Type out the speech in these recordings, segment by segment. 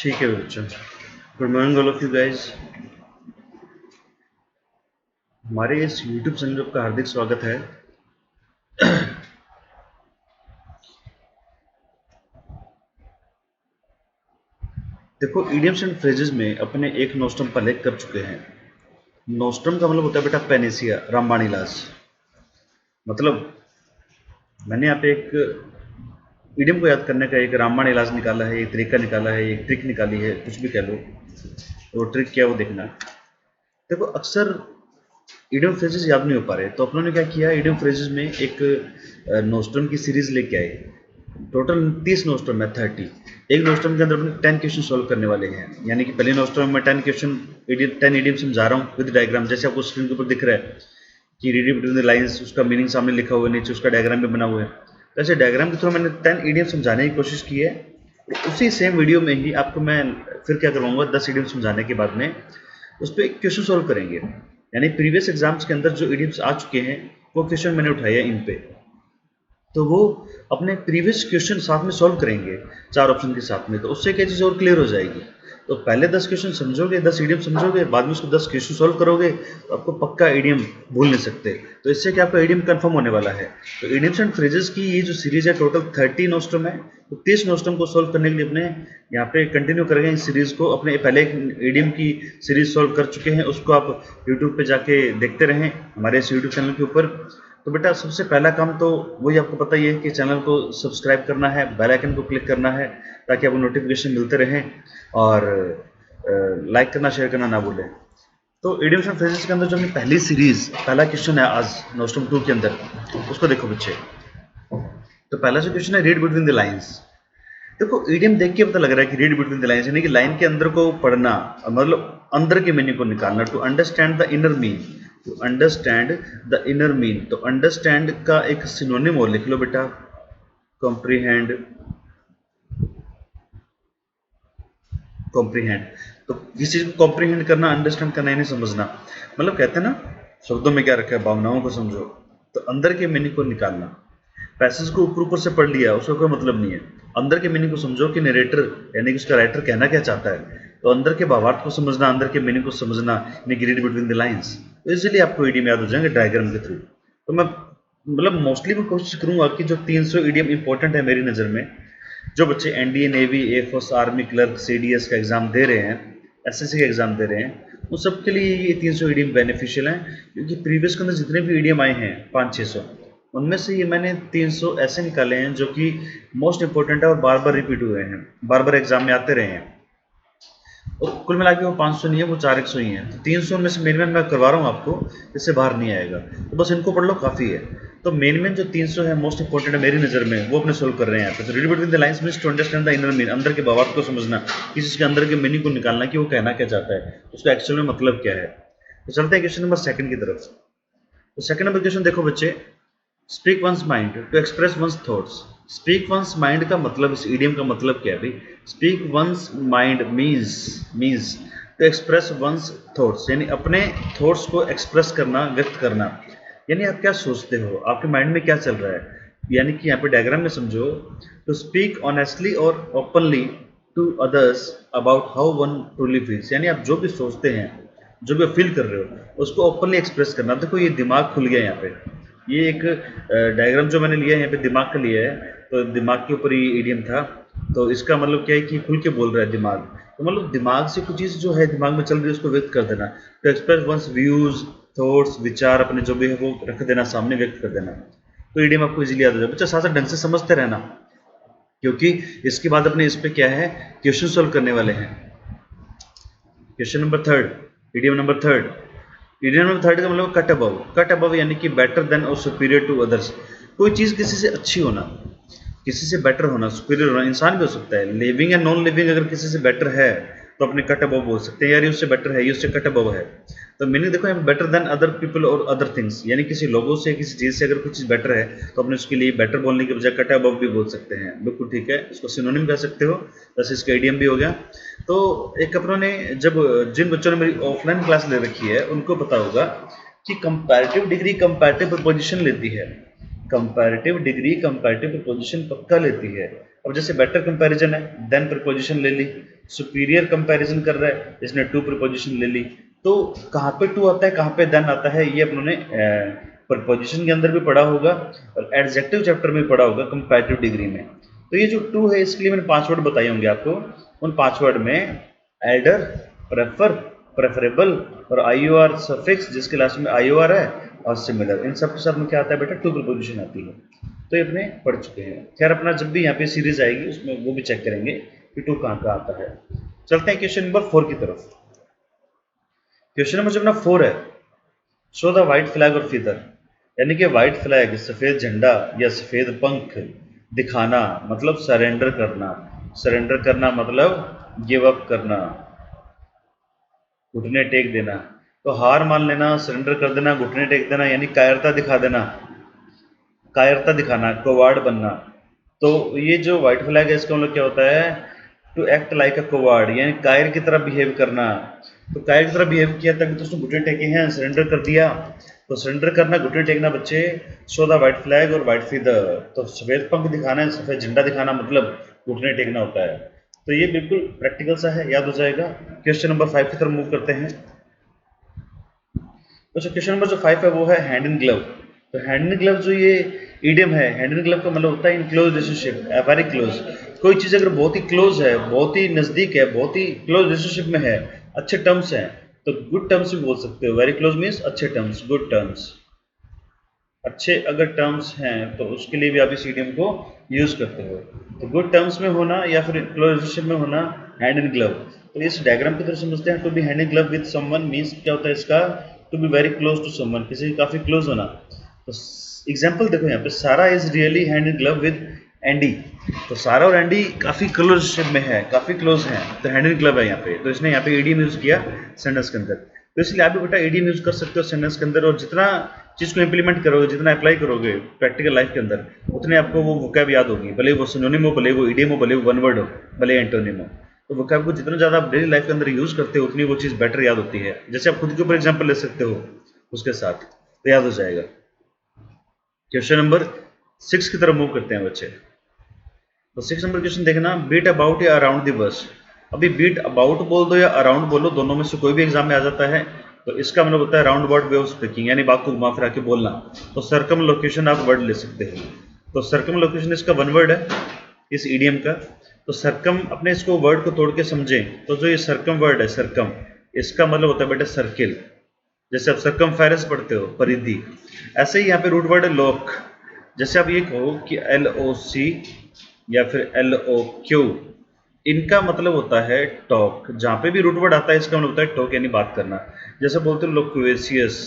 ठीक है बच्चों, good morning all of you guys. हमारे इस यूट्यूब चैनल का हार्दिक स्वागत है। देखो, इडियम्स एंड फ्रेजेस में अपने एक नोस्ट्रम पहले कर चुके हैं। नोस्ट्रम का मतलब होता है बेटा पेनेसिया, रामबाण इलाज। मतलब मैंने यहाँ पे एक इडियम को याद करने का एक रामबाण इलाज निकाला है, एक तरीका निकाला है, एक ट्रिक निकाली है, कुछ भी कह लो। वो ट्रिक क्या वो देखना। देखो, अक्सर इडियम फ्रेजेस याद नहीं हो पा रहे, तो अपनों ने क्या किया, इडियम फ्रेजेस में एक नोस्ट्रम की सीरीज लेके आए। टोटल 30 नोस्ट्रम है, 30। एक नोस्ट्रम के अंदर अपने 10 क्वेश्चन सॉल्व करने वाले हैं। यानी कि पहले नोस्ट्रम में 10 क्वेश्चन 10 इडियम समझा रहा हूँ विद डायग्राम, जैसे आपको स्क्रीन के ऊपर दिख रहा है कि रीड बिटवीन द लाइंस, उसका मीनिंग सामने लिखा हुआ है, नीचे उसका डायग्राम भी बना हुआ है। तो ऐसे डायग्राम के थ्रू मैंने 10 इडियम समझाने की कोशिश की है। उसी सेम वीडियो में ही आपको मैं फिर क्या करवाऊंगा, 10 इडियम समझाने के बाद में उस पर एक क्वेश्चन सॉल्व करेंगे। यानी प्रीवियस एग्जाम्स के अंदर जो इडियम्स आ चुके हैं वो क्वेश्चन मैंने उठाए हैं इन पे, तो वो अपने प्रीवियस क्वेश्चन साथ में सॉल्व करेंगे 4 ऑप्शन के साथ में। तो उससे क्या चीज़ और क्लियर हो जाएगी। तो पहले 10 क्वेश्चन समझोगे, 10 इडियम समझोगे, बाद में उसको 10 क्वेश्चन सॉल्व करोगे, तो आपको पक्का इडियम भूल नहीं सकते। तो इससे क्या आपका इडियम कंफर्म होने वाला है। तो इडियम्स एंड फ्रेजेस की ये जो सीरीज है, टोटल 30 नोस्ट्रम है। तो 30 नोस्ट्रम को सॉल्व करने के लिए अपने यहाँ पे कंटिन्यू करेंगे इस सीरीज को। अपने पहले एक इडियम की सीरीज सॉल्व कर चुके हैं, उसको आप यूट्यूब पे जाके देखते रहें हमारे इस यूट्यूब चैनल के ऊपर। तो बेटा, सबसे पहला काम तो वही आपको पता ही है कि चैनल को सब्सक्राइब करना है, बेल आइकन को क्लिक करना है, ताकि आपको नोटिफिकेशन मिलते रहें, और लाइक करना, शेयर करना ना भूलें। तो इडियम्स एंड फ्रेजेस के अंदर जो अपनी पहली सीरीज, पहला क्वेश्चन है आज नोस्ट्रम 2 के अंदर, उसको देखो बच्चे। तो पहला जो क्वेश्चन है, रीड बिटवीन द लाइंस। देखो, इडियम देख के पता लग रहा है कि रीड बिटवीन द लाइंस यानी कि लाइन के अंदर को पढ़ना, मतलब अंदर के मीनिंग को निकालना। To understand the inner mean, to understand the inner mean. तो अंडरस्टैंड का एक सिनोनिम और लिख लो बेटा, कॉम्प्रीहेंड। कॉम्प्रीहेंड, तो किसी चीज को कॉम्प्रीहेंड करना, अंडरस्टैंड करना, नहीं समझना। मतलब कहते हैं ना, शब्दों में क्या रखा है, भावनाओं को समझो। तो अंदर के मीनिंग को निकालना। पैसेज को ऊपर ऊपर से पढ़ लिया, उसका कोई मतलब नहीं है। अंदर के मीनिंग को समझो कि नरेटर यानी कि उसका राइटर कहना क्या चाहता है। तो अंदर के भावार्थ को समझना, अंदर के मीनिंग को समझना, यानी कि रीड बिटवीन द लाइंस। तो इजीली आपको इडियम याद हो जाएंगे डायग्राम के थ्रू। तो मैं मतलब मोस्टली मैं कोशिश करूंगा कि जो 300 इडियम इंपॉर्टेंट है मेरी नज़र में, जो बच्चे NDA, navy, air force, army, clerk, CDS का एग्जाम दे रहे हैं, एसएससी का एग्जाम दे रहे हैं, उन सबके लिए ये 300 ईडीएम बेनिफिशियल हैं। क्योंकि प्रीवियस के अंदर जितने भी ईडीएम आए हैं 500-600, उनमें से ये मैंने 300 ऐसे निकाले हैं जो कि मोस्ट इंपॉर्टेंट है और बार बार रिपीट हुए हैं, बार बार एग्जाम में आते रहे हैं। और कुल मिला के वो 500 नहीं है, वो 400 ही है। तो 300 में से मिनिमम मैं करवा रहा हूँ आपको, इससे बाहर नहीं आएगा। तो बस इनको पढ़ लो, काफ़ी है। तो मिनिमम जो 300 है मोस्ट इंपॉर्टेंट है मेरी नज़र में, वो अपने सोल्व कर रहे हैं यहाँ पे। तो read between the lines means to understand the inner mean, अंदर के भावार्थ को समझना, किसी चीज़ के अंदर के मीनिंग को निकालना कि वो कहना क्या चाहता है, उसका एक्चुअल में मतलब क्या है। तो चलते हैं क्वेश्चन नंबर 2 की तरफ। तो सेकंड नंबर क्वेश्चन देखो बच्चे, speak one's mind to express one's thoughts. Speak one's mind का मतलब, इस इडियम का मतलब क्या है भाई। Speak one's mind means to express one's thoughts, यानी अपने थॉट्स को एक्सप्रेस करना, व्यक्त करना। यानी आप क्या सोचते हो, आपके माइंड में क्या चल रहा है। यानी कि यहाँ पे डायग्राम में समझो, टू स्पीक ऑनेस्टली और openly to others about how one truly feels. यानी आप जो भी सोचते हैं, जो भी फील कर रहे हो, उसको ओपनली एक्सप्रेस करना। देखो, ये दिमाग खुल गया यहाँ पे। ये एक डायग्राम जो मैंने लिया है यहाँ पे दिमाग का लिया है, तो दिमाग के ऊपर ये इडियम था। तो इसका मतलब क्या है कि खुल के बोल रहा है दिमाग। तो मतलब दिमाग से कुछ चीज़ जो है दिमाग में चल रही है उसको व्यक्त कर देना। तो एक्सप्रेस वंस व्यूज, थॉट्स, विचार अपने जो भी है वो रख देना सामने, व्यक्त कर देना। तो इडियम आपको इजीली याद हो जाए। बच्चा साथ साथ ढंग से समझते रहना, क्योंकि इसके बाद अपने इस पे क्या है, क्वेश्चन सॉल्व करने वाले हैं। Question number 3, idiom number 3। Idiom number 3 का मतलब कट अबव। कट अबव यानी कि बेटर देन और सुपीरियर टू अदर्स। कोई चीज़ किसी से अच्छी होना, किसी से बेटर होना, सुपीरियर होना। इंसान भी हो सकता है, लिविंग एंड नॉन लिविंग, अगर किसी से बेटर है तो अपने कट अबव बोल सकते हैं, यार ये उससे बेटर है, ये उससे कट अबव है। तो मीनिंग देखो, बेटर देन अदर पीपल और अदर थिंग्स, यानी किसी लोगों से, किसी चीज़ से अगर कुछ चीज़ बेटर है तो अपने उसके लिए बेटर बोलने के बजाय कट अबव भी बोल सकते हैं। बिल्कुल ठीक है, इसको सिनोनिम कह सकते हो। बस इसका इडियम भी हो गया। तो एक अपनों ने, जब जिन बच्चों ने मेरी ऑफलाइन क्लास ले रखी है उनको पता होगा कि कंपैरेटिव डिग्री कंपैरेटिव प्रीपोजिशन लेती है। कंपैरेटिव डिग्री कंपैरेटिव प्रीपोजिशन पक्का लेती है। अब जैसे बेटर कंपैरिजन है, देन प्रीपोजिशन ले ली, सुपीरियर कंपैरिजन कर रहा है, इसने टू प्रीपोजिशन ले ली। तो कहाँ पे टू आता है, कहाँ पे देन आता है, ये अपनों ने प्रीपोजिशन के अंदर भी पढ़ा होगा और एडजेक्टिव चैप्टर में पढ़ा होगा कंपैरेटिव डिग्री में। तो ये जो टू है इसके लिए मैंने 5 वर्ड बताए होंगे आपको। उन 5 वर्ड में एल्डर, प्रेफर, प्रेफरेबल और आईओआर सफिक्स जिसके लास्ट में आईओआर है और सिमिलर, इन सब के साथ में क्या आता है बेटा, टू प्रीपोजिशन आती है। तो ये अपने पढ़ चुके हैं। खैर अपना जब भी यहाँ पे सीरीज आएगी उसमें वो भी चेक करेंगे कि टू कहाँ का आता है। चलते हैं क्वेश्चन नंबर 4 की तरफ। क्वेश्चन नंबर जो अपना 4 है, शो द व्हाइट फ्लैग और फीदर, यानी कि व्हाइट फ्लैग सफेद झंडा या सफेद पंख दिखाना मतलब सरेंडर करना। सरेंडर करना मतलब गिव अप करना, घुटने टेक देना। तो हार मान लेना, सरेंडर कर देना, घुटने टेक देना यानी कायरता दिखा देना, कायरता दिखाना, कोवार्ड बनना। तो ये जो व्हाइट फ्लैग है इसका मतलब क्या होता है, टू एक्ट लाइक अ कोवार्ड यानी कायर की तरह बिहेव करना। तो कायर की तरह बिहेव किया तभी तो उसने घुटने टेके हैं, सरेंडर कर दिया। तो सरेंडर करना, घुटने टेकना बच्चे, शो द व्हाइट फ्लैग और व्हाइट फीदर। तो सफेद पंख दिखाना है, सफेद झंडा दिखाना मतलब घुटने टेकना होता है। तो ये बिल्कुल प्रैक्टिकल सा है, याद हो जाएगा। क्वेश्चन नंबर 5 की तरफ मूव करते हैं। तो क्वेश्चन नंबर जो 5 है वो है हैंड इन ग्लव। तो हैंड इन ग्लव जो ये इडियम है, हैंड इन ग्लव का मतलब होता है in close relationship, very close. कोई चीज़ अगर बहुत ही क्लोज है, बहुत ही नज़दीक है, बहुत ही क्लोज रिलेशनशिप में है, अच्छे टर्म्स हैं, तो गुड टर्म्स भी बोल सकते हो। वेरी क्लोज मीन्स अच्छे टर्म्स, गुड टर्म्स। अच्छे अगर टर्म्स हैं तो उसके लिए भी आप इस इडियम को यूज़ करते हो। तो गुड टर्म्स में होना या फिर क्लोज रिलेशनशिप में होना, हैंड इन ग्लव। तो इस डायग्राम की तरफ समझते हैं। To be hand in glove with someone means क्या होता है इसका, to be very close to someone, किसी के काफ़ी क्लोज होना। तो एग्जाम्पल देखो यहाँ पे, सारा is really hand in glove with Andy. तो सारा और एंडी काफ़ी क्लोज रिलेशनशिप में है, काफ़ी क्लोज हैं, तो हैंड इन ग्लव है यहाँ पे। तो इसने यहाँ पे ईडीएम यूज़ किया सेंटेंस के अंदर। तो इसलिए आप भी बेटा ईडीएम यूज़ कर सकते हो सेंटेंस के अंदर, और जितना चीज़ को इंप्लीमेंट करोगे, जितना अप्लाई करोगे प्रैक्टिकल लाइफ के अंदर, उतने आपको वो वोकैब याद होगी, भले वो सिनोनिम हो, भले वो इडियम हो, भले वो वन वर्ड हो, भले एंटोनिम हो। तो वोकैब को जितना ज़्यादा आप डेली लाइफ के अंदर यूज़ करते हो उतनी वो चीज़ बेटर याद होती है। जैसे आप खुद के ऊपर एग्जाम्पल ले सकते हो उसके साथ, तो याद हो जाएगा। क्वेश्चन नंबर 6 की तरफ मूव करते हैं बच्चे। तो 6 नंबर क्वेश्चन देखना, बीट अबाउट या अराउंड द बस। अभी बीट अबाउट बोल दो या अराउंड बोलो, दोनों में से कोई भी एग्जाम में आ जाता है। तो इसका मतलब होता है round about way of speaking, यानी बात को घुमा फिरा के बोलना। तो सर्कम लोकेशन आप वर्ड ले सकते हो। तो सर्कम लोकेशन इसका वन वर्ड है इस ईडियम का। तो सर्कम, अपने इसको वर्ड को तोड़ के समझें तो जो ये सर्कम वर्ड है, सर्कम, इसका मतलब होता है बेटा सर्किल। जैसे आप सर्कम फेरस पढ़ते हो, परिधि, ऐसे ही यहाँ पे रूट वर्ड है लोक। जैसे आप ये कहो कि LOC या फिर LOQ, इनका मतलब होता है टॉक। जहाँ पे भी रूट वर्ड आता है इसका मतलब होता है टॉक, यानी बात करना। जैसे बोलते हो लोक्वेसियस,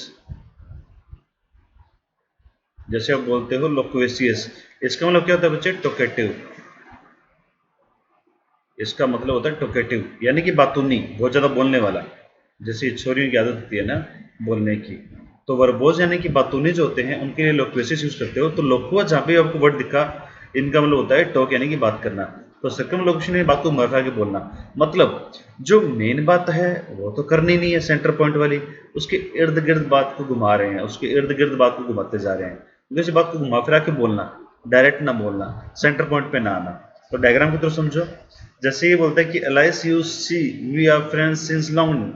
जैसे आप बोलते हो लोक्वेसियस, इसका मतलब क्या होता है बच्चे, टोकेटिव। इसका मतलब होता है टोकेटिव यानी कि बातूनी, बहुत ज़्यादा बोलने वाला। जैसे छोरियों की आदत होती है ना बोलने की, तो वर्बोज यानी कि बातूनी जो होते हैं उनके लिए लोक्वेसियस यूज़ करते हो। तो लोकुआ जहाँ पे आपको वर्ड दिखा, इनका मतलब होता है टॉक यानी कि बात करना। तो सर्कम लोकेशन में बात को घुमा के बोलना, मतलब जो मेन बात है वो तो करनी नहीं है सेंटर पॉइंट वाली, उसके इर्द गिर्द बात को घुमा रहे हैं, उसके इर्द गिर्द बात को घुमाते जा रहे हैं। जैसे बात को घुमा फिरा के बोलना, डायरेक्ट ना बोलना, सेंटर पॉइंट पे ना आना। तो डायग्राम की तरफ समझो। जैसे ये बोलता है कि Alice you see we are friends since long,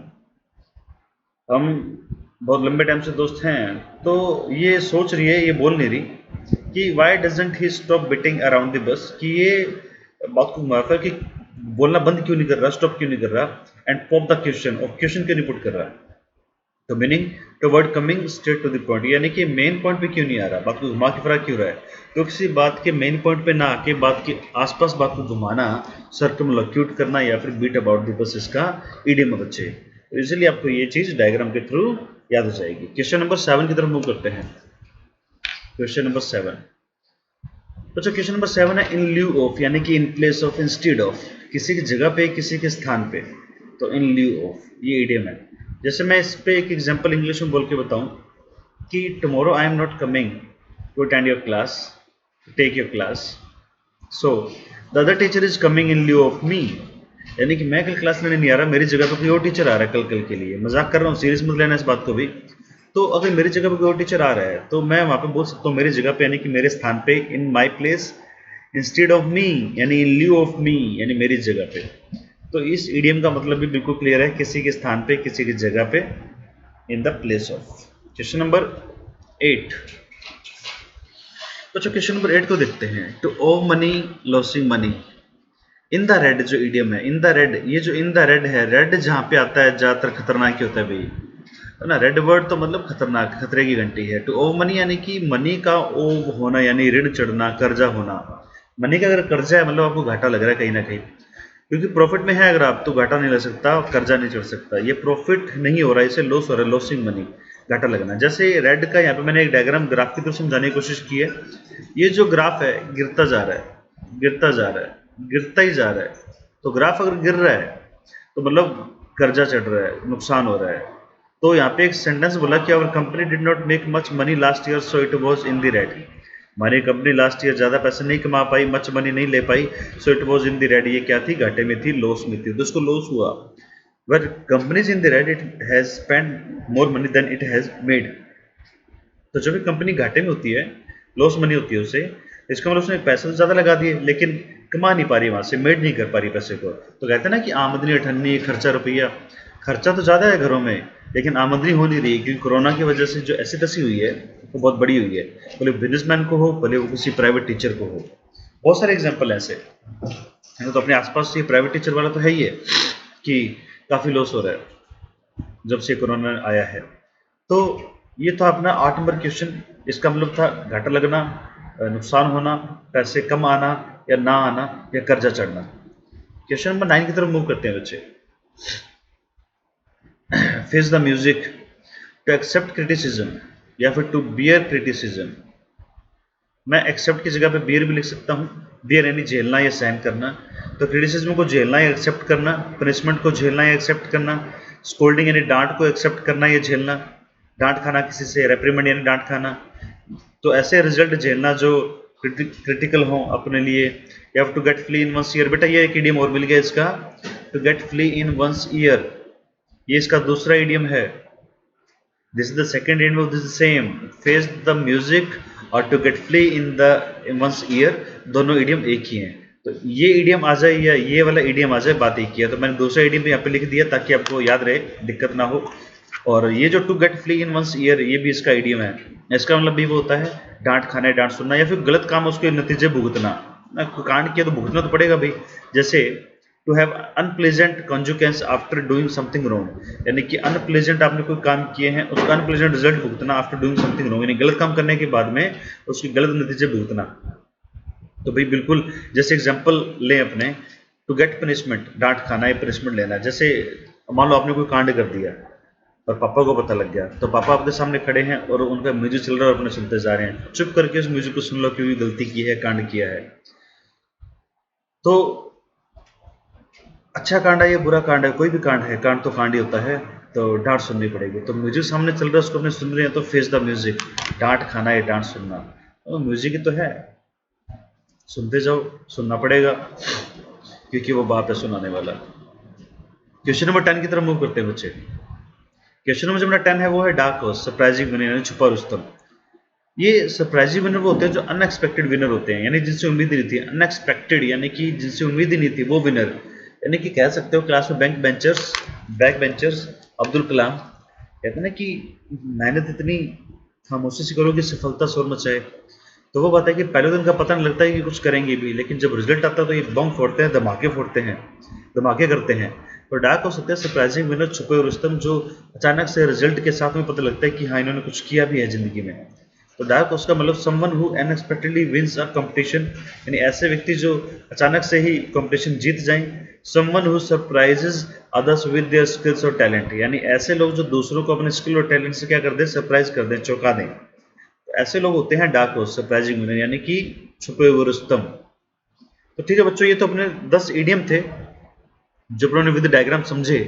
हम बहुत लंबे टाइम से दोस्त हैं। तो ये सोच रही है, ये बोल नहीं रही कि why doesn't he stop beating around the bus, कि ये बात को घुमा फिरा कि बोलना बंद क्यों नहीं कर रहा, स्टॉप क्यों नहीं कर रहा, एंड पॉप द क्वेश्चन, और क्वेश्चन क्यों नहीं पुट कर रहा। तो meaning to word coming straight to the point, यानी कि मेन पॉइंट पे क्यों नहीं आ रहा, बात को घुमा के फिरा क्यों रहा है। तो किसी बात के मेन पॉइंट पे ना आके बात के आसपास बात को घुमाना, सर्कमलोक्यूट करना या फिर बीट अबाउट द बस, इसका इडियम है बच्चे। तो इसलिए आपको ये चीज डायग्राम के थ्रू याद हो जाएगी। क्वेश्चन नंबर 7 की तरफ मूव करते हैं। क्वेश्चन नंबर 7, तो क्वेश्चन नंबर 7 है इन ल्यू ऑफ, यानी कि in place of, instead of, किसी की जगह पे, किसी के स्थान पे। तो इन ल्यू ऑफ ये इडियम है। जैसे मैं इस पे एक एग्जांपल इंग्लिश में बोल के बताऊं कि tomorrow I am not coming to attend your class, take your class, so the other teacher is coming in lieu of me, यानी कि मैं कल क्लास लेने नहीं आ रहा, मेरी जगह पे कोई और टीचर आ रहा है कल के लिए। मजाक कर रहा हूँ, सीरियस मत लेना इस बात को भी। तो अगर मेरी जगह पे कोई और टीचर आ रहा है तो मैं वहाँ पे बोल सकता हूँ मेरी जगह पे, यानी कि मेरे स्थान पे, in my place, instead of me यानी इन ल्यू ऑफ मी यानी मेरी जगह पे। तो इस इडियम का मतलब भी बिल्कुल क्लियर है, किसी के स्थान पे, किसी की जगह पे, in the place of. Question number 8। तो क्वेश्चन नंबर 8 को देखते हैं। To owe money, losing money in the red, जो इडियम है इन द रेड, ये जो इन द रेड है, रेड जहां पे आता है ज्यादातर खतरनाक ही होता है भाई, है ना। रेड वर्ड तो मतलब खतरनाक, खतरे की घंटी है। टू ओ मनी यानी कि मनी का ओ होना, यानी ऋण चढ़ना, कर्जा होना। मनी का अगर कर्जा है मतलब आपको घाटा लग रहा है कहीं ना कहीं, क्योंकि प्रॉफिट में है अगर आप, तो घाटा नहीं लग सकता, कर्जा नहीं चढ़ सकता। ये प्रॉफिट नहीं हो रहा है, इसे लॉस हो रहा है, लॉसिंग मनी, घाटा लगना। जैसे रेड का यहाँ पे मैंने एक डायग्राम ग्राफ की तरफ समझाने की कोशिश की है। ये जो ग्राफ है गिरता जा रहा है, गिरता जा रहा है, गिरता ही जा रहा है। तो ग्राफ अगर गिर रहा है तो मतलब कर्जा चढ़ रहा है, नुकसान हो रहा है। तो यहाँ पे एक सेंटेंस बोला कि our company did not make much money last year so it was in the red. हमारी कंपनी लास्ट ईयर ज्यादा पैसे नहीं कमा पाई, मच मनी नहीं ले पाई, so it was in the red. ये क्या थी, घाटे में थी, लॉस में थी, तो उसको लॉस हुआ। But companies in the red, it has spend more money than it has made. तो जब भी कंपनी घाटे में होती है, लॉस मनी होती है उसे, इसका मतलब उसने पैसे तो ज्यादा लगा दिए लेकिन कमा नहीं पा रही, वहां से मेड नहीं कर पा रही पैसे को। तो कहते हैं ना कि आमदनी अठन्नी, खर्चा रुपया। खर्चा तो ज्यादा है घरों में, लेकिन आमदनी हो नहीं रही, क्योंकि कोरोना की वजह से जो ऐसी तैसी हुई है वो बहुत बड़ी हुई है। भले बिजनेसमैन को हो, भले वो किसी प्राइवेट टीचर को हो, बहुत सारे एग्जाम्पल ऐसे। तो अपने आसपास ये प्राइवेट टीचर वाला तो है ही है कि काफी लॉस हो रहा है जब से कोरोना आया है। तो ये था अपना 8 नंबर क्वेश्चन। इसका मतलब था घाटा लगना, नुकसान होना, पैसे कम आना या ना आना, या कर्जा चढ़ना। क्वेश्चन नंबर 9 की तरफ मूव करते हैं बच्चे। Face the music, to accept criticism या फिर टू बियर क्रिटिसिज्म। मैं एक्सेप्ट की जगह पे बियर भी लिख सकता हूँ। बियर यानी झेलना या सहन करना, तो क्रिटिसिज्म को झेलना या एक्सेप्ट करना, पनिशमेंट को झेलना या एक्सेप्ट करना, स्कोल्डिंग यानी डांट को एक्सेप्ट करना या झेलना, डांट खाना किसी से, रेप्रीमेंड यानी डांट खाना। तो ऐसे रिजल्ट झेलना जो क्रिटिकल हो अपने लिए। You have to get flea in one's ear, बेटा ये एक इडियम और मिल गया इसका, to get flea in one's ear, ये इसका दूसरा इडियम है। This is the second idiom of this same, face the music और to get flea in the one's ear, दोनों इडियम एक ही हैं। तो ये इडियम आ जाए या ये वाला इडियम आ जाए, बात एक ही है। तो मैंने दूसरा इडियम यहाँ पे लिख दिया ताकि आपको याद रहे, दिक्कत ना हो। और ये जो to get flea in one's ear, ये भी इसका इडियम है। इसका मतलब भी वो होता है डांट खाना, डांट सुनना, या फिर गलत काम उसके नतीजे भुगतना। कांड किया तो भुगतना तो पड़ेगा भाई। जैसे to have unpleasant consequences after doing something wrong, यानी कि अनप्लेजेंट आपने कोई काम किए हैं, उसका अनप्लेजेंट रिजल्ट भुगतना आफ्टर डूइंग समथिंग रॉन्ग, यानी गलत काम करने के बाद में उसकी गलत नतीजे भुगतना। तो भाई बिल्कुल, जैसे एग्जांपल लें अपने, टू गेट पनिशमेंट, डांट खाना या पनिशमेंट लेना। जैसे मान लो आपने कोई कांड कर दिया और पापा को पता लग गया, तो पापा आपके सामने खड़े हैं और उनका म्यूजिक चल रहा है और अपने सुनते जा रहे हैं। चुप करके उस म्यूजिक को सुन लो, क्योंकि गलती की है, कांड किया है। तो अच्छा कांड है या बुरा कांड है, कोई भी कांड है, कांड तो कांड ही होता है, तो डांट सुननी पड़ेगी। तो म्यूजिक सामने चल रहा है, उसको अपने सुन रहे हैं, तो फेस द म्यूजिक, डांट खाना या डांट सुनना, तो म्यूजिक ही तो है, सुनते जाओ, सुनना पड़ेगा, क्योंकि वो बाप है सुनाने वाला। क्वेश्चन नंबर 10 की तरफ मूव करते हैं बच्चे। क्वेश्चन नंबर जो मेरा 10 है वो है डार्क हॉर्स, सरप्राइजिंग विनर यानी छुपा रुस्तम। ये सरप्राइजिंग विनर वो होते हैं जो अनएक्सपेक्टेड विनर होते हैं, यानी जिनसे उम्मीद नहीं थी। अनएक्सपेक्टेड यानी कि जिनसे उम्मीद ही नहीं थी, वो विनर। यानी कि कह सकते हो क्लास में बैक बेंचर्स अब्दुल कलाम कहते हैं ना कि मेहनत इतनी खामोशी से करो कि सफलता शोर मचाए। तो वो बात है कि पहले दिन का पता नहीं लगता है कि कुछ करेंगे भी, लेकिन जब रिजल्ट आता है तो ये बम फोड़ते हैं, धमाके फोड़ते हैं, धमाके करते हैं। तो डार्क हो सकते हैं सरप्राइजिंग विनर, छुपे रुस्तम, जो अचानक से रिजल्ट के साथ में पता लगता है कि हाँ इन्होंने कुछ किया भी है जिंदगी में। तो डार्क उसका मतलब someone who unexpectedly wins a competition, यानी ऐसे व्यक्ति जो अचानक से ही कंपटीशन जीत जाएं। Someone who surprises others with their skills और टैलेंट, यानी ऐसे लोग जो दूसरों को अपने स्किल और टैलेंट से क्या कर दें, सरप्राइज कर दें, चौंका दें। तो ऐसे लोग होते हैं डार्क हॉर्स, सरप्राइजिंग विनर, यानी कि छुपे हुए रुस्तम। तो ठीक है बच्चों, ये तो अपने 10 इडियम थे जो उन्होंने विद डायग्राम समझे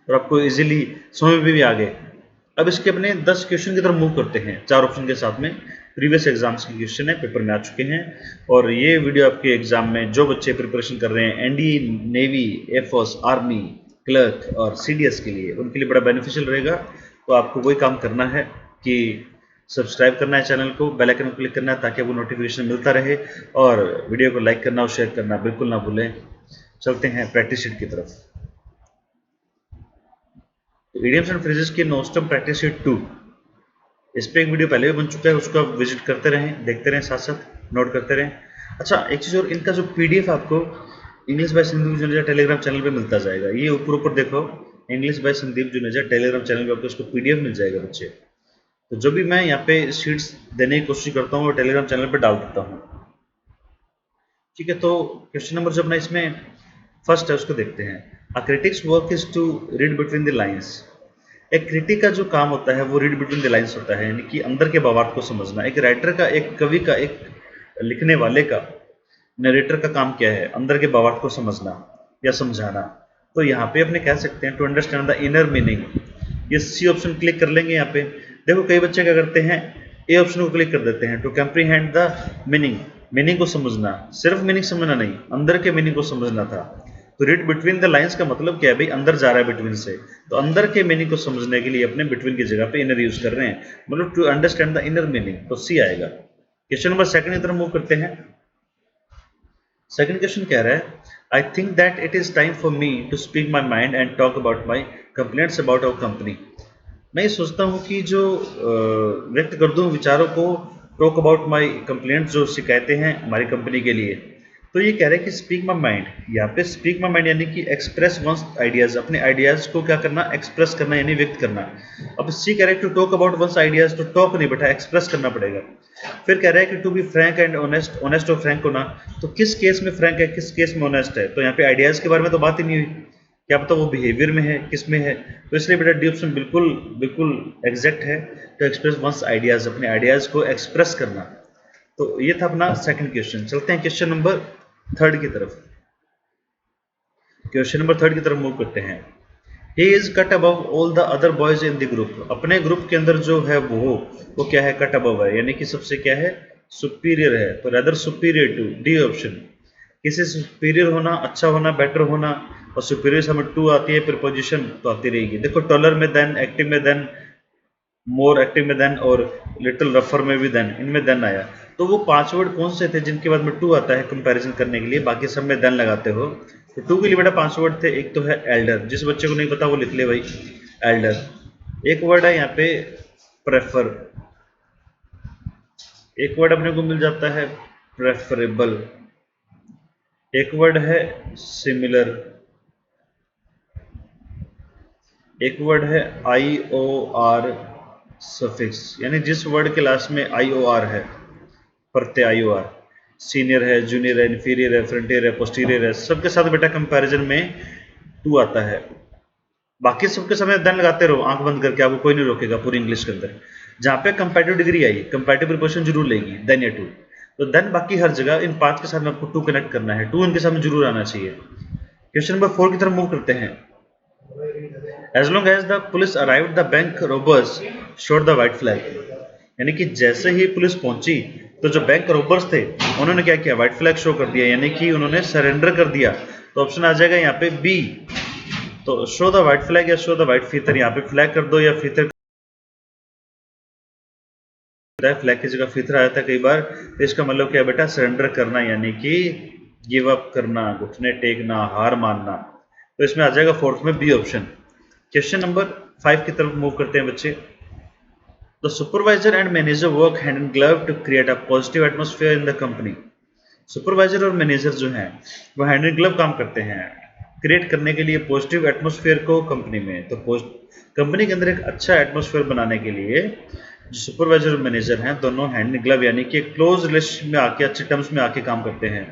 और आपको इजीली समझ में भी आ गए। अब इसके अपने 10 क्वेश्चन की तरफ मूव करते हैं, 4 ऑप्शन के साथ में। प्रीवियस एग्जाम्स के क्वेश्चन है, पेपर में आ चुके हैं। और ये वीडियो आपके एग्जाम में जो बच्चे प्रिपरेशन कर रहे हैं NDA, navy, air force, army, clerk और सीडीएस के लिए, उनके लिए बड़ा बेनिफिशियल रहेगा। तो आपको वही काम करना है कि सब्सक्राइब करना है चैनल को, बेल आइकन को क्लिक करना है ताकि आपको नोटिफिकेशन मिलता रहे, और वीडियो को लाइक करना और शेयर करना बिल्कुल ना भूलें। चलते हैं प्रैक्टिस शीट की तरफ। तो इडियम्स एंड फ्रेजेस की नोस्टम प्रैक्टिस शीट 2, इस पे एक वीडियो पहले भी बन चुका है, उसको आप विजिट करते रहें, देखते रहें, साथ साथ नोट करते रहें। अच्छा, एक चीज़ और, इनका जो पीडीएफ आपको English by Sandeep Juneja Telegram channel पे मिलता जाएगा। ये ऊपर ऊपर देखो, English by Sandeep Juneja Telegram channel पे आपको उसको पीडीएफ मिल जाएगा बच्चे। तो जो भी मैं यहाँ पे शीट्स देने की कोशिश करता हूँ वो टेलीग्राम चैनल पे डाल देता हूँ। ठीक है, तो क्वेश्चन नंबर जो अपना इसमें फर्स्ट है उसको देखते हैं। A critic's work is to read between the lines. एक क्रिटिक का जो काम होता है वो रीड बिटवीन द लाइन्स होता है, यानी कि अंदर के भावार्थ को समझना। एक राइटर का, एक कवि का, एक लिखने वाले का, नरेटर का काम क्या है? अंदर के भावार्थ को समझना या समझाना। तो यहाँ पे अपने कह सकते हैं to understand the inner meaning. ये सी ऑप्शन क्लिक कर लेंगे। यहाँ पे देखो कई बच्चे क्या करते हैं, ए ऑप्शन को क्लिक कर देते हैं, टू कैम्प्रीहेंड द मीनिंग। मीनिंग को समझना, सिर्फ मीनिंग समझना नहीं, अंदर के मीनिंग को समझना था। तो रीड बिटवीन द लाइंस का मतलब क्या है भाई? अंदर जा रहा है बिटवीन से, तो अंदर के मीनिंग को समझने के लिए अपने बिटवीन की जगह पे इनर यूज कर रहे हैं, मतलब to understand the inner meaning, तो सी आएगा। क्वेश्चन नंबर सेकंड की तरफ मूव करते हैं। सेकंड क्वेश्चन कह रहा है, I think that it is time for me to speak my mind and talk about my complaints about our company. मैं ये सोचता हूँ कि जो व्यक्त कर दूँ विचारों को, टॉक अबाउट माई कंप्लेंट, जो शिकायतें हैं हमारी कंपनी के लिए। तो ये कह रहे हैं कि स्पीक माई माइंड। यहाँ पे स्पीक माई माइंड यानी कि एक्सप्रेस वंस आइडियाज, अपने आइडियाज को क्या करना? एक्सप्रेस करना, यानी व्यक्त करना। अब सी कह रहे हैं to talk about one's ideas, तो टॉक नहीं बैठा, एक्सप्रेस करना पड़ेगा। फिर कह रहा है कि to be frank and honest, honest और फ्रैंक होना। तो किस केस में फ्रैंक है, किस केस में ऑनेस्ट है? तो यहाँ पे आइडियाज के बारे में तो बात ही नहीं हुई, क्या पता वो बिहेवियर में है, किस में है। तो इसलिए बेटा डी ऑप्शन बिल्कुल बिल्कुल एग्जैक्ट है। टू एक्सप्रेस वंस आइडियाज, अपने आइडियाज को एक्सप्रेस करना। तो ये था अपना सेकंड क्वेश्चन। चलते हैं क्वेश्चन नंबर थर्ड की तरफ। क्वेश्चन नंबर थर्ड की तरफ मूव करते हैं। He is cut above all the other boys in the group. अपने ग्रुप के अंदर जो है वो क्या है? कट अबव है, यानी कि सबसे क्या है? सुपीरियर है। तो rather superior to, D option. किसी सुपीरियर होना, अच्छा होना, बेटर होना, और सुपीरियर से हमें टू आती है, प्रीपोजिशन तो आती रहेगी। देखो टॉलर में देन, एक्टिव में देन, मोर एक्टिव में देन, और लिटिल रफर में भी देन, इनमें देन आया। तो वो 5 वर्ड कौन से थे जिनके बाद में टू आता है कंपैरिजन करने के लिए? बाकी सब में देन लगाते हो। तो टू के लिए बेटा 5 वर्ड थे। एक तो है एल्डर, जिस बच्चे को नहीं पता वो लिख ले भाई, एल्डर। एक वर्ड है यहाँ पे प्रेफर, एक वर्ड अपने को मिल जाता है प्रेफरेबल, एक वर्ड है सिमिलर, एक वर्ड है आई ओ आर सफिक्स, यानी जिस वर्ड के लास्ट में आई ओ आर है, प्रत्यय आई ओ आर। सीनियर है, जूनियर है, इन्फीरियर है, फ्रंटियर है, पोस्टीरियर है, सबके साथ बेटा कंपैरिजन में टू आता है। बाकी सबके समय देन लगाते रहो आंख बंद करके, आपको कोई नहीं रोकेगा पूरी इंग्लिश के अंदर। जहां पे comparative degree I, comparative preposition जरूर लेगी, देन या टू। तो देन बाकी हर जगह इन 5 के साथ में आपको टू कनेक्ट करना है, टू इनके सामने जरूर आना चाहिए। क्वेश्चन नंबर 4 की तरफ मूव करते हैं। As long as the police arrived the bank robbers showed the white flag. यानी कि जैसे ही पुलिस पहुंची तो जो बैंक रोबर्स थे उन्होंने क्या किया? व्हाइट फ्लैग शो कर दिया, यानी कि उन्होंने सरेंडर कर दिया। तो ऑप्शन आ जाएगा यहाँ पे बी। तो शो द व्हाइट फ्लैग या शो द व्हाइट फीथर, यहाँ पे फ्लैग कर दो या फीथर, फ्लैग की जगह फीथर आया था कई बार। तो इसका मतलब क्या बेटा? सरेंडर करना, यानी कि गिव अप करना, घुटने टेकना, हार मानना। तो इसमें आ जाएगा फोर्थ में बी ऑप्शन। क्वेश्चन नंबर 5 की तरफ मूव करते हैं बच्चे। The supervisor and manager work hand in glove to create a positive atmosphere in the company. Supervisor और मैनेजर जो हैं वो हैंड इन ग्लव काम करते हैं क्रिएट करने के लिए पॉजिटिव एटमोस्फेयर को कंपनी में। तो कंपनी के अंदर एक अच्छा एटमोस्फेयर बनाने के लिए जो सुपरवाइजर और मैनेजर हैं दोनों हैंड इन ग्लव, यानी कि क्लोज रिलेशनशिप में आके, अच्छे टर्म्स में आके काम करते हैं।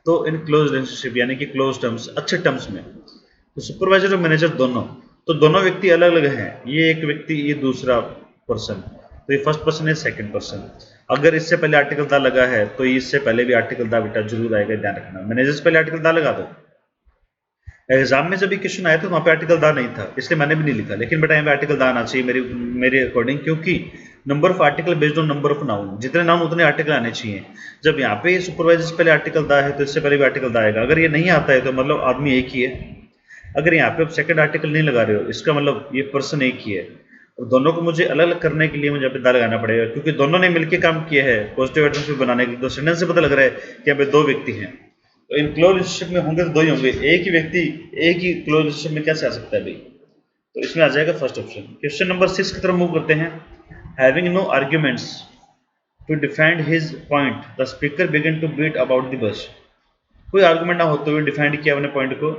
तो इन क्लोज रिलेशनशिप यानी कि क्लोज टर्म्स, अच्छे टर्म्स में। तो सुपरवाइजर और मैनेजर दोनों, तो दोनों व्यक्ति अलग अलग हैं। ये एक व्यक्ति, ये दूसरा पर्सन। तो ये फर्स्ट पर्सन है, सेकंड पर्सन। अगर इससे पहले आर्टिकल दा लगा है तो इससे पहले भी आर्टिकल दा बेटा जरूर आएगा, ध्यान रखना। मैनेजर से पहले आर्टिकल दा लगा दो। एग्जाम में जब भी क्वेश्चन आया था वहां पे आर्टिकल दा नहीं था, इसलिए मैंने भी नहीं लिखा, लेकिन बेटा यहाँ पे आर्टिकल दा आना चाहिए मेरे अकॉर्डिंग, क्योंकि number of article based on number of noun, जितने नाउन उतने आर्टिकल आने चाहिए। जब यहाँ पे सुपरवाइजर से पहले आर्टिकल दा है तो इससे पहले भी आर्टिकल दा आएगा। अगर ये नहीं आता है तो मतलब आदमी एक ही है। अगर यहाँ पे आप सेकंड आर्टिकल नहीं लगा रहे हो, इसका मतलब ये पर्सन एक ही है। और दोनों को मुझे अलग अलग करने के लिए मुझे यहाँ पे दा लगाना पड़ेगा, क्योंकि दोनों ने मिलकर काम किया है पॉजिटिव एटमोस्फेयर बनाने के लिए। तो सेंटेंस से पता लग रहा है कि यहाँ पे दो व्यक्ति हैं। तो इन क्लोज रिलेशनशिप में होंगे तो दो ही होंगे, एक ही व्यक्ति एक ही क्लोज रिलेशनशिप में कैसे आ सकता है भाई? तो इसमें आ जाएगा फर्स्ट ऑप्शन। क्वेश्चन नंबर 6 की तरफ मूव करते हैं। Having no arguments to defend his point the speaker began to beat about the bush. कोई आर्गुमेंट ना होते हुए डिफेंड किया अपने पॉइंट को,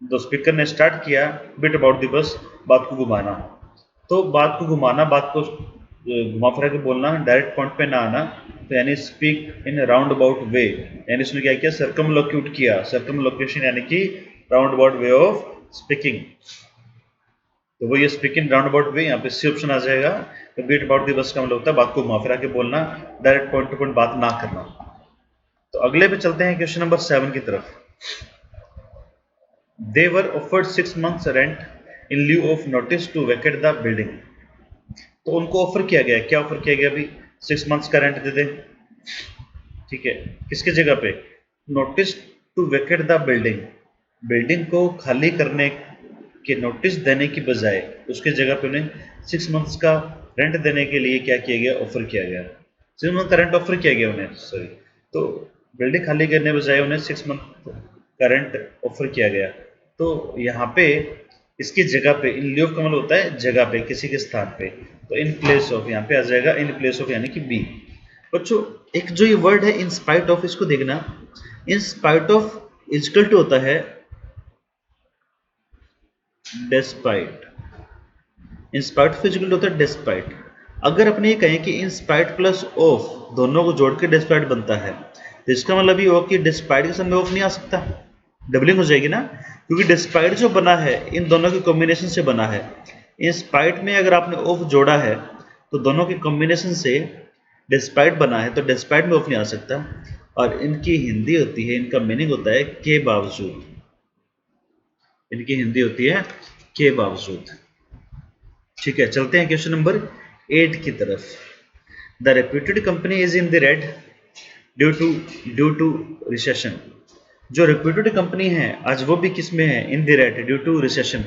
तो स्पीकर ने स्टार्ट किया बीट अबाउट द बस, बात को घुमाना। तो बात को घुमाना, बात को घुमा फिरा के बोलना, डायरेक्ट पॉइंट पे ना आना, तो यानी speak in round about way, यानी इसने क्या किया, सर्कमलोक्यूट किया। सर्कमलोकेशन यानी कि round about way of speaking, तो वो ये स्पीकिंग राउंड अबाउट वे, यहाँ पे सी ऑप्शन आ जाएगा। तो बीट अबाउट द बस का मतलब होता है बात को घुमा फिरा के बोलना, डायरेक्ट पॉइंट टू पॉइंट बात ना करना। तो अगले पे चलते हैं क्वेश्चन नंबर 7 की तरफ। They were offered 6 months rent in lieu of notice to vacate the building. तो उनको ऑफर किया गया, क्या ऑफर किया गया अभी, 6 months का रेंट दे दें, ठीक है, किसके जगह पे, notice to vacate the building, building को खाली करने के नोटिस देने की बजाय उसके जगह पे उन्हें 6 months का रेंट देने के लिए क्या किया गया, ऑफर किया गया। 6 months का रेंट ऑफर किया गया उन्हें, सॉरी, तो बिल्डिंग खाली करने बजाय उन्हें 6 month का रेंट ऑफर किया गया। तो यहाँ पे इसकी जगह पे, इन ल्यू ऑफ का मतलब होता है जगह पे, किसी के स्थान पे, तो इन प्लेस ऑफ यहाँ पे आ जाएगा इन प्लेस ऑफ यानी कि बी। बच्चों एक जो ये वर्ड है इन स्पाइट ऑफ, इसको देखना, in spite of equal to होता है despite, in spite of equal to होता है डेस्पाइट। अगर अपने ये कहें कि इन स्पाइट प्लस ऑफ दोनों को जोड़ के डेस्पाइट बनता है, तो इसका मतलब ये हो कि डिस्पाइट के समय ऑफ नहीं आ सकता, डबलिंग हो जाएगी ना, क्योंकि डिस्पाइट जो बना है इन दोनों के कॉम्बिनेशन से बना है। इन स्पाइट में अगर आपने ऑफ जोड़ा है तो दोनों के कॉम्बिनेशन से डिस्पाइट बना है, तो डिस्पाइट में ऑफ नहीं आ सकता। और इनकी हिंदी होती है, इनका मीनिंग होता है के बावजूद, इनकी हिंदी होती है के बावजूद। ठीक है, चलते हैं क्वेश्चन नंबर 8 की तरफ। The reputed company is in the red due to recession. जो रेप्यूटेड कंपनी है आज वो भी किस में है, in the red due to recession,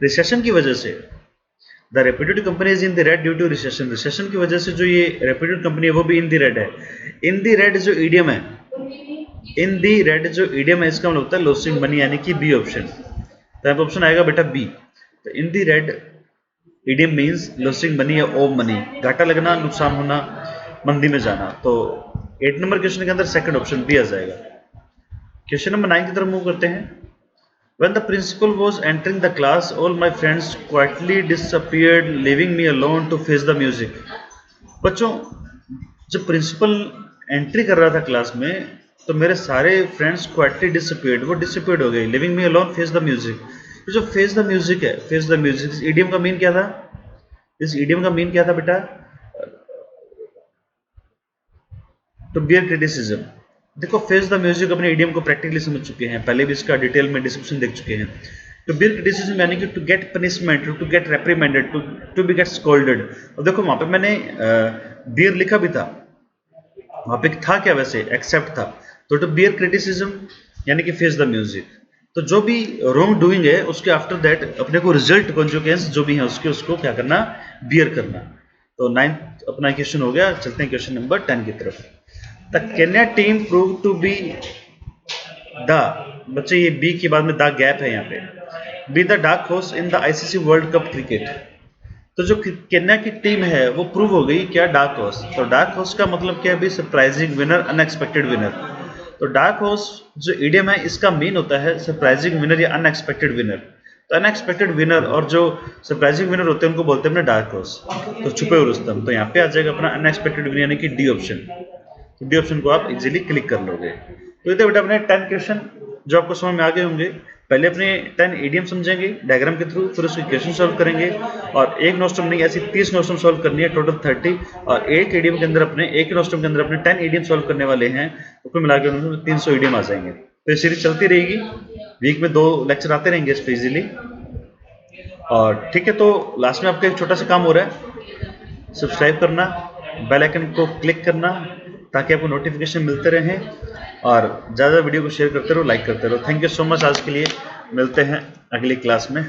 recession की वजह से। The reputed company is in the red due to recession, recession की वजह से जो ये रेप्यूटेड कंपनी है वो भी इन द रेड है। इन द रेड जो ईडियम है, इन द रेड जो ईडियम है, इसका मतलब होता है लॉसिंग मनी, यानी कि बी ऑप्शन। तो यहाँ पे ऑप्शन आएगा बेटा बी। तो इन the red idiom means losing money या ओव मनी, घाटा लगना, नुकसान होना, मंदी में जाना। तो 8 नंबर क्वेश्चन के अंदर सेकंड ऑप्शन बी आ जाएगा। क्वेश्चन नंबर 9 की तरफ मूव करते हैं। When the principal was entering the class, all my friends quietly disappeared, leaving me alone to face the music. बच्चों जब प्रिंसिपल एंट्री कर रहा था क्लास में, तो मेरे सारे फ्रेंड्स क्वाइटली डिसअपीयर्ड, वो डिसअपीयर्ड हो गए, living me alone face the music. तो जो फेस द म्यूजिक है, फेस द म्यूजिक, इस ईडियम का मीन क्या था, इस ईडियम का मीन क्या था बेटा, टू बियर क्रिटिसिज्म। देखो फेस द म्यूजिक अपने ईडियम को प्रैक्टिकली समझ चुके हैं, पहले भी इसका डिटेल में डिस्क्रिप्शन देख चुके हैं। टू बियर क्रिटिसिज्म यानी कि to get punishment, to get reprimanded, to be get scolded. और देखो वहां पे मैंने बियर लिखा भी था, वहां पे था क्या वैसे, एक्सेप्ट था। तो टू बियर क्रिटिसिज्म यानी कि फेस द म्यूजिक। तो जो भी रॉन्ग डूइंग है उसके आफ्टर दैट अपने को रिजल्ट कॉन्सिक्वेंस जो भी है उसके, उसको क्या करना, बियर करना। तो 9th अपना क्वेश्चन हो गया। चलते हैं क्वेश्चन नंबर 10 की तरफ। The Kenya team prove to be the, बच्चे ये बी के बाद में द गैप है यहाँ पे, be the dark horse in the ICC world cup cricket. तो जो केन्या की टीम है वो प्रूव हो गई क्या, डार्क हॉर्स। तो डार्क हॉर्स का मतलब क्या है भी, सरप्राइजिंग विनर, अनएक्सपेक्टेड विनर। तो डार्क हॉर्स जो इडियम है इसका मीन होता है सरप्राइजिंग विनर या अनएक्सपेक्टेड विनर। तो अनएक्सपेक्टेड विनर और जो सरप्राइजिंग विनर होते हैं उनको बोलते हैं अपने डार्क हॉर्स, तो छुपे हुए रुस्तम। तो यहाँ पे आ जाएगा अपना अनएक्सपेक्टेड विनर यानी कि डी ऑप्शन। तो डी ऑप्शन को आप इजीली क्लिक कर लोगे। तो ये बेटा अपने 10 क्वेश्चन जो आपको समझ में आ गए होंगे। पहले अपने 10 ईडियम समझेंगे डायग्राम के थ्रू, फिर उसके क्वेश्चन सॉल्व करेंगे, और एक नोस्टम नहीं ऐसी 30 नोस्टम सॉल्व करनी है, टोटल 30। और एक ईडियम के अंदर अपने, एक नोस्टम के अंदर अपने 10 ईडियम सॉल्व करने वाले हैं, तो कुल मिलाकर 300 ईडियम आ जाएंगे। तो ये सीरीज चलती रहेगी, वीक में 2 लेक्चर आते रहेंगे इस पे इजीली। और ठीक है, तो लास्ट में आपका एक छोटा सा काम हो रहा है, सब्सक्राइब करना, बेल आइकन को क्लिक करना, ताकि आपको नोटिफिकेशन मिलते रहें, और ज़्यादा वीडियो को शेयर करते रहो, लाइक करते रहो। Thank you so much. आज के लिए मिलते हैं अगली क्लास में।